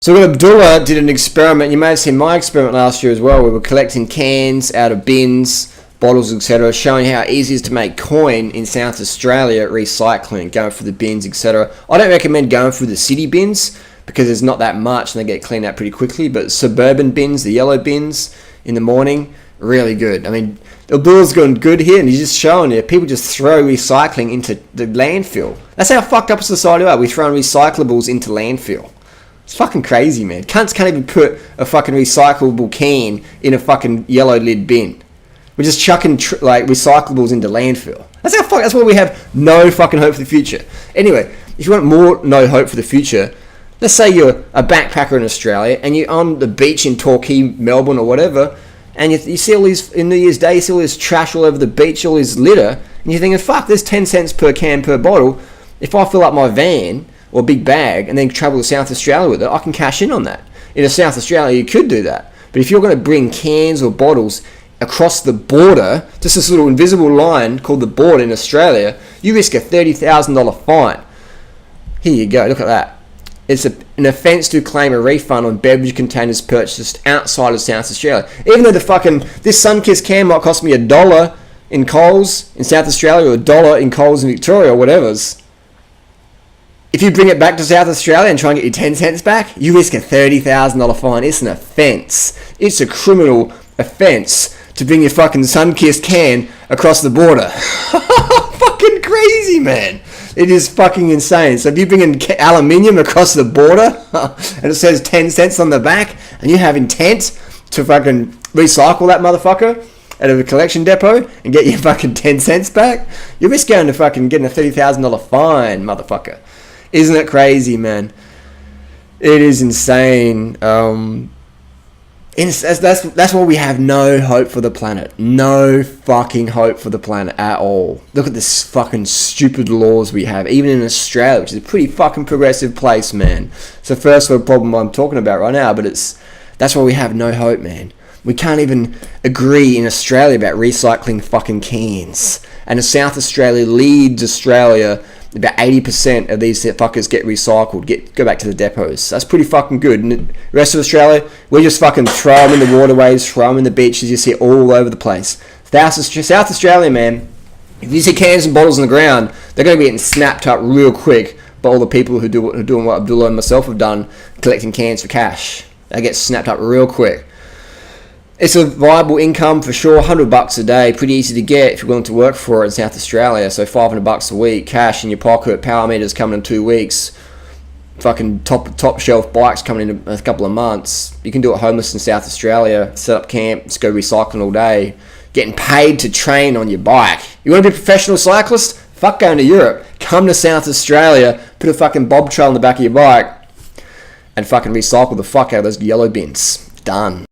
So Abdullah did an experiment. You may have seen my experiment last year as well. We were collecting cans out of bins, bottles, etc., showing how easy it is to make coin in South Australia, recycling, going through the bins, etc. I don't recommend going through the city bins because there's not that much and they get cleaned out pretty quickly, but suburban bins, the yellow bins in the morning, really good. I mean, Abdullah's going good here and he's just showing you people just throw recycling into the landfill. That's how fucked up a society we are. We throw recyclables into landfill. It's fucking crazy, man. Cunts can't even put a fucking recyclable can in a fucking yellow lid bin. We're just chucking recyclables into landfill. That's why we have no fucking hope for the future. Anyway, if you want more no hope for the future, let's say you're a backpacker in Australia and you're on the beach in Torquay, Melbourne or whatever, and you see all these, in New Year's Day, you see all this trash all over the beach, all this litter, and you're thinking, fuck, there's 10 cents per can per bottle. If I fill up my van or big bag and then travel to South Australia with it, I can cash in on that. In South Australia, you could do that. But if you're going to bring cans or bottles across the border, just this little invisible line called the border in Australia, you risk a $30,000 fine. Here you go, look at that. It's an offence to claim a refund on beverage containers purchased outside of South Australia. Even though this Sunkist can might cost me $1 in Coles in South Australia or $1 in Coles in Victoria or whatever's. If you bring it back to South Australia and try and get your 10 cents back, you risk a $30,000 fine. It's an offence. It's a criminal offence to bring your fucking Sunkist can across the border. Fucking crazy, man. It is fucking insane. So if you bring in aluminium across the border and it says 10 cents on the back and you have intent to fucking recycle that motherfucker out of a collection depot and get your fucking 10 cents back, you risk going to fucking getting a $30,000 fine, motherfucker. Isn't it crazy, man? It is insane. That's why we have no hope for the planet. No fucking hope for the planet at all. Look at this fucking stupid laws we have, even in Australia, which is a pretty fucking progressive place, man. It's the first world problem I'm talking about right now, but that's why we have no hope, man. We can't even agree in Australia about recycling fucking cans. And South Australia leads Australia. About 80% of these fuckers get recycled, go back to the depots. That's pretty fucking good. And the rest of Australia, we just fucking throw them in the waterways, throw them in the beaches. You see it all over the place. South Australia, man, if you see cans and bottles on the ground, they're going to be getting snapped up real quick by all the people who are doing what Abdullah and myself have done, collecting cans for cash. They get snapped up real quick. It's a viable income for sure, $100 a day, pretty easy to get if you're willing to work for it in South Australia. So $500 a week, cash in your pocket, power meters coming in 2 weeks, fucking top shelf bikes coming in a couple of months. You can do it homeless in South Australia, set up camp, just go recycling all day, getting paid to train on your bike. You want to be a professional cyclist? Fuck going to Europe. Come to South Australia, put a fucking bobtail on the back of your bike, and fucking recycle the fuck out of those yellow bins. Done.